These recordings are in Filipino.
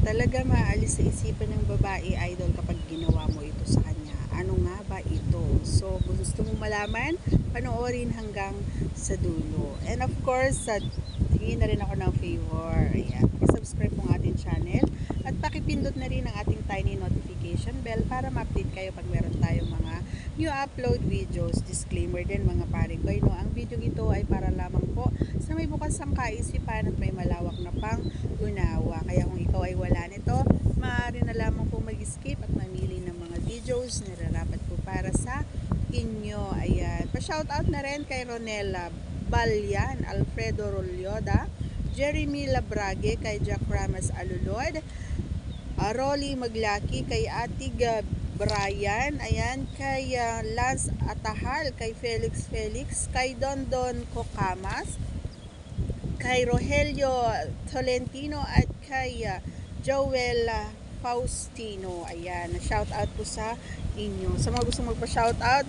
talaga maalis sa isipan ng babae, idol, kapag ginawa mo ito sa kanya. Ano nga ba ito? So, kung gusto mo malaman, panoorin hanggang sa dulo. And of course, tingin na rin ako ng favor. Ayan, subscribe po ang ating channel at pakipindot na rin ang ating tiny notification bell para ma-update kayo pag meron tayong mga new upload videos. Disclaimer din mga pare ko, no, ang video ito ay para lamang po sa may bukas ang kaisipan at may malawak na pang unawa. Kaya kung ikaw ay wala nito, maaari na lamang po mag-skip at mamili ng mga videos na nararapat po para sa inyo. Ayan, pa-shoutout na rin kay Ronela Balyan, Alfredo Rolyoda, Jeremy Labrague, kay Jack Ramas Alulod, Rolly Maglaki, kay Atig Brian, ayan, kay Lance Atahal, kay Felix, kay Don Cocamas, kay Rogelio Tolentino at kay Joel Faustino. Ayan, shout out po sa inyo. Sa mga gusto magpa-shout out,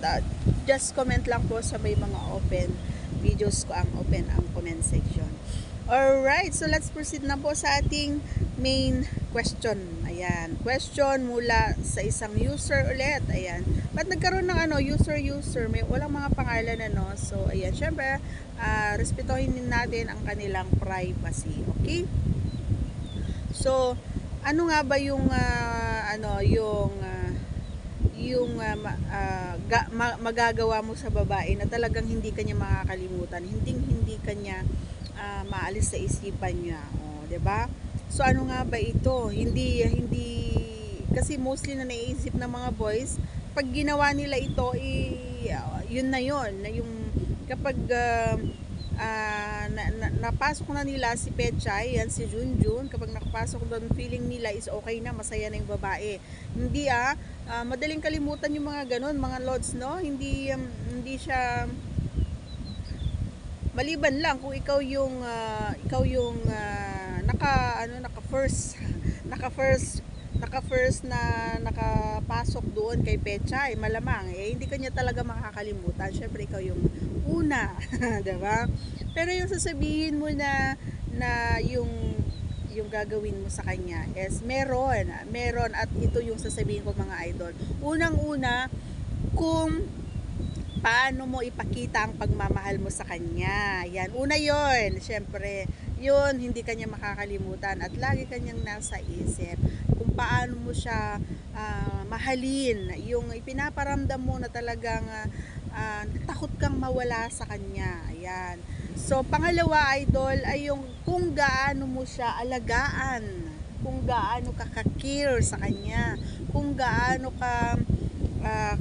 just comment lang po sa may mga open videos ko, ang open ang comment section. Alright, so let's proceed na po sa ating main question. Ayan, question mula sa isang user ulit. Ayan, ba't nagkaroon ng user, may walang mga pangalan So, ayan, syempre, respetuhin din natin ang kanilang privacy. Okay? So, ano nga ba yung magagawa mo sa babae na talagang hindi kanya makakalimutan, hindi kanya maalis sa isipan niya, 'di ba? So ano nga ba ito? Hindi kasi mostly na naiisip ng mga boys pag ginawa nila ito, yun na yung kapag napasok na nila si Pechay, yan si Junjun, kapag nakapasok doon, feeling nila is okay na, masaya na yung babae. Hindi madaling kalimutan yung mga ganun, mga lods, no? Hindi siya, maliban lang kung ikaw yung naka first na nakapasok doon kay Pechay, malamang hindi kanya talaga makakalimutan. Syempre ikaw yung una, 'di ba? Pero yung sasabihin mo na yung gagawin mo sa kanya is meron at ito yung sasabihin ko mga idol. Unang-una, kung paano mo ipakita ang pagmamahal mo sa kanya. Yan, una yon. Syempre, yun, hindi kanya makakalimutan at lagi kanyang nasa isip kung paano mo siya mahalin. Yung ipinaparamdam mo na talagang takot kang mawala sa kanya. Ayan. So, pangalawa, idol, ay yung kung gaano mo siya alagaan, kung gaano ka ka-care sa kanya, kung gaano ka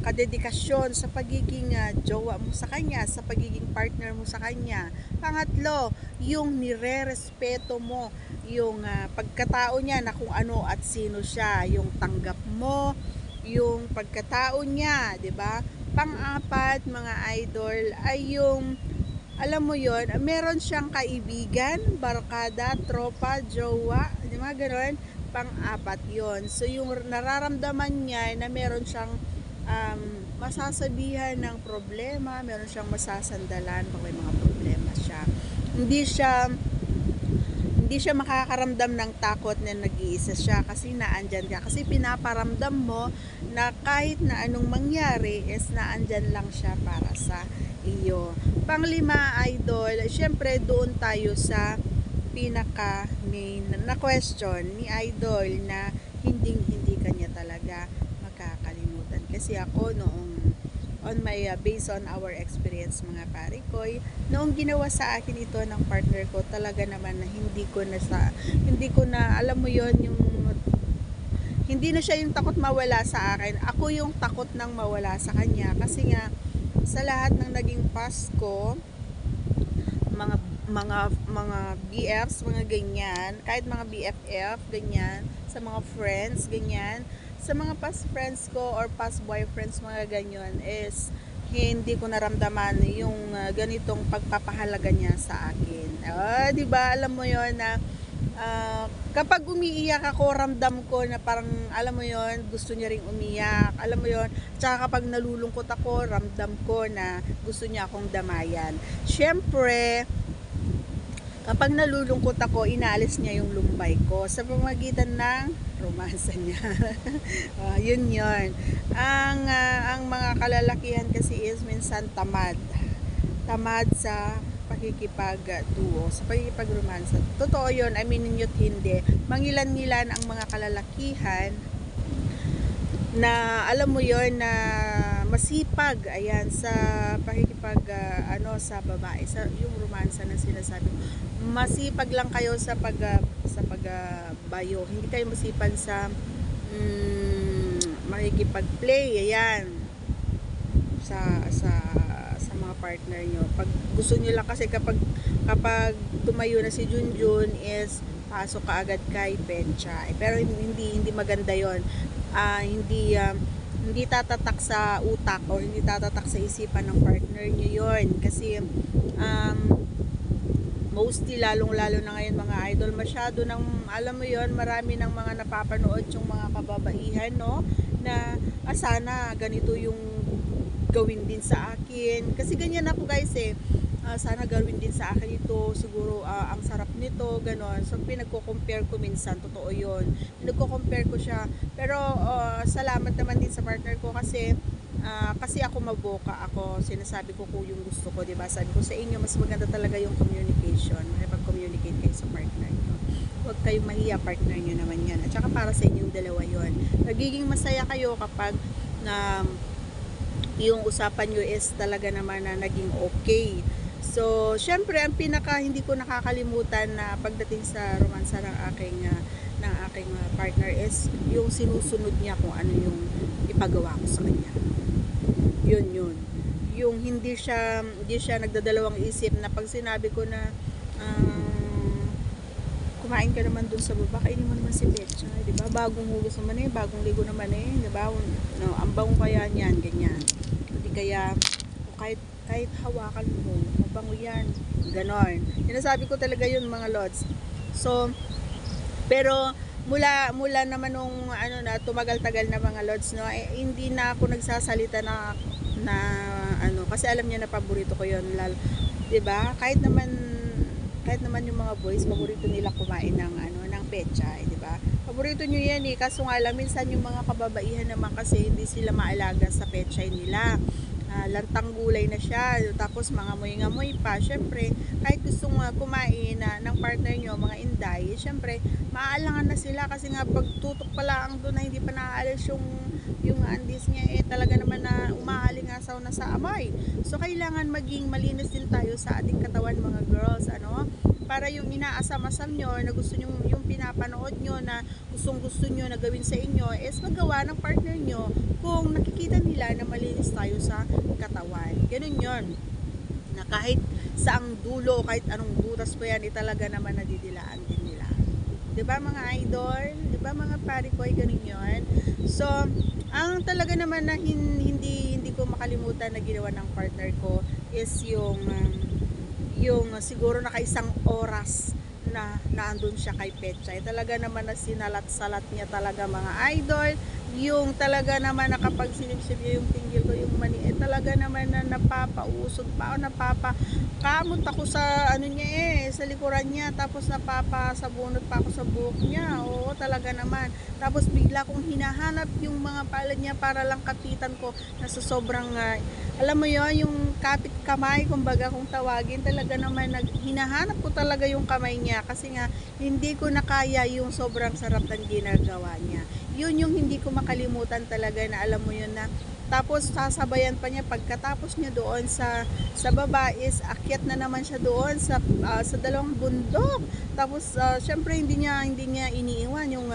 kadedikasyon sa pagiging jowa mo sa kanya, sa pagiging partner mo sa kanya. Pangatlo, yung nire-respeto mo yung pagkatao niya na kung ano at sino siya, yung tanggap mo yung pagkatao niya, 'di ba? Pang-apat, mga idol, ay yung alam mo yon, meron siyang kaibigan, barkada, tropa, jowa, di ba gano'n? Pang-apat yon. So yung nararamdaman niya na meron siyang masasabihan ng problema, meron siyang masasandalan pag may mga problema siya. Hindi siya makakaramdam ng takot na nag-iisa siya kasi naandyan ka. Kasi pinaparamdam mo na kahit na anong mangyari is naandyan lang siya para sa iyo. Panglima, idol, syempre doon tayo sa pinaka main na question ni idol na hindi kanya talaga makakalimutan. Kasi ako noong based on our experience mga pare ko, noong ginawa sa akin ito ng partner ko, talaga naman na hindi ko na alam mo yon, yung hindi na siya yung takot mawala sa akin, ako yung takot nang mawala sa kanya. Kasi nga sa lahat ng naging Pasko, mga BFs, mga ganyan, kahit mga BFF, ganyan, sa mga friends, ganyan, sa mga past friends ko or past boyfriends, mga ganyan, is hindi ko naramdaman yung ganitong pagpapahalaga niya sa akin. Di ba? Alam mo yon na kapag umiiyak ako, ramdam ko na parang, alam mo yon, gusto niya ring umiyak. Alam mo yon. Tsaka kapag nalulungkot ako, ramdam ko na gusto niya akong damayan. Syempre, Kapag nalulungkot ako, inaalis niya yung lumbay ko sa pamamagitan ng romansa niya. Yun yun. Ang mga kalalakihan kasi is minsan tamad. Tamad sa pakikipag-duo, sa pakikipag-romansa. Totoo yun, I mean, ninyo't hindi. Mangilan-ngilan ang mga kalalakihan na alam mo yon na masipag ayan sa pakikipag sa babae sa yung romansa na sinasabi ko. Masipag lang kayo sa bayo, hindi kayo masipag sa makikipag-play ayan sa mga partner nyo. Pag gusto nyo lang kasi kapag tumayo na si Junjun is pasok ka agad kay Pecha. Pero hindi maganda yon. Hindi tatatak sa utak o hindi tatatak sa isipan ng partner nyo yon kasi mostly lalong-lalo na ngayon mga idol, masyado ng alam mo yon, marami ng mga napapanood yung mga kababaihan no na sana ganito yung gawin din sa akin kasi ganyan ako guys sana gawin din sa akin ito, siguro ang sarap nito, ganon. So pinagko-compare ko minsan, totoo yun. Pinagko-compare ko siya. Pero salamat naman din sa partner ko kasi ako maboka ako, sinasabi ko kung yung gusto ko, 'di ba? Sabi ko sa inyo, mas maganda talaga yung communication. Makipag-communicate kayo sa partner niyo. Huwag kayong mahiya, partner niyo naman 'yan. At saka para sa inyong dalawa 'yon. Nagiging masaya kayo kapag yung usapan nyo is talaga naman na naging okay. So, syempre, ang pinaka hindi ko nakakalimutan na pagdating sa romansa ng aking partner is yung sinusunod niya kung ano yung ipagawa ko sa kanya. Yun. Yung hindi siya nagdadalawang isip na pag sinabi ko na kumain ka naman dun sa baba, kainin mo naman si Pecha, di ba? Bagong hugas naman bagong ligo naman di ba? No, ang bango kaya niyan, ganyan. Hindi kaya kahit hawakan mo, mabango yan. Ganon. Sinasabi ko talaga yun mga lods. So, pero mula naman nung tumagal-tagal na mga lods, no, hindi na ako nagsasalita na kasi alam niya na paborito ko yun. 'Di ba? Kahit naman yung mga boys, paborito nila kumain ng Pecha, 'di ba? Paborito niyo yan kaso nga lang minsan yung mga kababaihan naman kasi hindi sila maalaga sa Pecha nila. Lantang gulay na siya, tapos mga ngamoy pa. Syempre, kahit gustong kumain ng partner nyo, mga inday, syempre, maaalangan na sila kasi nga pagtutok pala ang doon na hindi pa naaalis yung andis niya talaga naman na umaalingasaw na sa amay. So, kailangan maging malinis din tayo sa ating katawan mga girls, para yung inaasam-asam nyo na gusto nyo, yung pinapanood nyo na gusto nyo na gawin sa inyo is magawa ng partner nyo kung nakikita nila na malinis tayo sa katawan. Ganun yon, na kahit saang dulo, kahit anong butas pa yan, talaga naman nadidilaan din nila. 'Di ba mga idol? 'Di ba mga pari ko, ganun yon. So, ang talaga naman na hindi ko makalimutan na ginawa ng partner ko is yung siguro nakaisang oras na naandun siya kay Pecha. Talaga naman na sinalat-salat niya talaga mga idol. Yung talaga naman na kapag sinipsip niya yung tinggil ko, yung mani, talaga naman na napapausod pa o napapakamot ako sa niya sa likuran niya, tapos napapasabunot pa ako sa buhok niya. Oo, talaga naman. Tapos bigla kong hinahanap yung mga palad niya para lang kapitan ko na sa sobrang alam mo yon, yung kapit kamay, kumbaga kung tawagin, talaga naman hinahanap ko talaga yung kamay niya kasi nga hindi ko nakaya yung sobrang sarap ng ginagawa niya. Yun yung hindi ko makalimutan talaga na alam mo yun na tapos sasabayan pa niya pagkatapos niya doon sa baba is akyat na naman siya doon sa dalawang bundok. Tapos syempre hindi niya iniiwan yung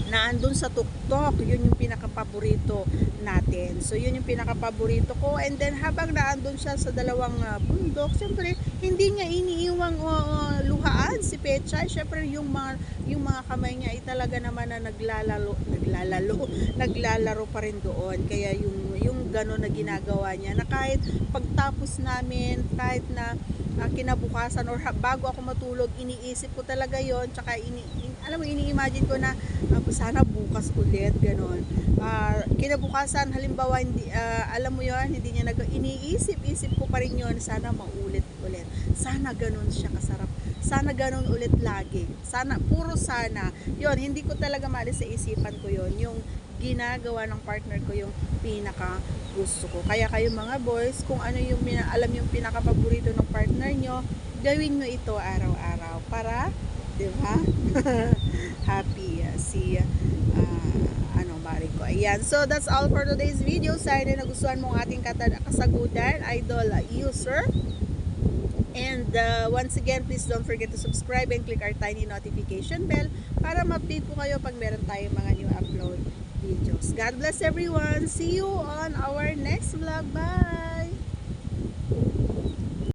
naandun sa tuktok. Yun yung pinakapaborito natin. So yun yung pinakapaborito ko, and then habang naandun siya sa dalawang bundok, syempre hindi niya iniiwang luhaan si Pecha. Syempre yung mga kamay niya ay talaga naman na naglalaro pa rin doon. Kaya yung gano'n na ginagawa niya na kahit pagtapos namin, kahit na kinabukasan or bago ako matulog, iniisip ko talaga yon, tsaka ini-imagine ko na sana bukas ulit, ganon. Kinabukasan, halimbawa, hindi, alam mo yon, hindi niya iniisip ko pa rin yon, sana maulit ulit. Sana ganun siya kasarap. Sana ganun ulit lagi. Sana, puro sana. Yun, hindi ko talaga maalis sa isipan ko yun. Yung ginagawa ng partner ko yung pinaka gusto ko. Kaya kayo mga boys, kung ano yung alam yung pinaka paborito ng partner nyo, gawin nyo ito araw-araw para, di ba? Happy si mari ko. Ayan. So, that's all for today's video. Sana nagustuhan mo ang ating kasagutan, idol user. And once again, please don't forget to subscribe and click our tiny notification bell para ma-update po kayo pag meron tayong mga new upload videos. God bless everyone. See you on our next vlog. Bye!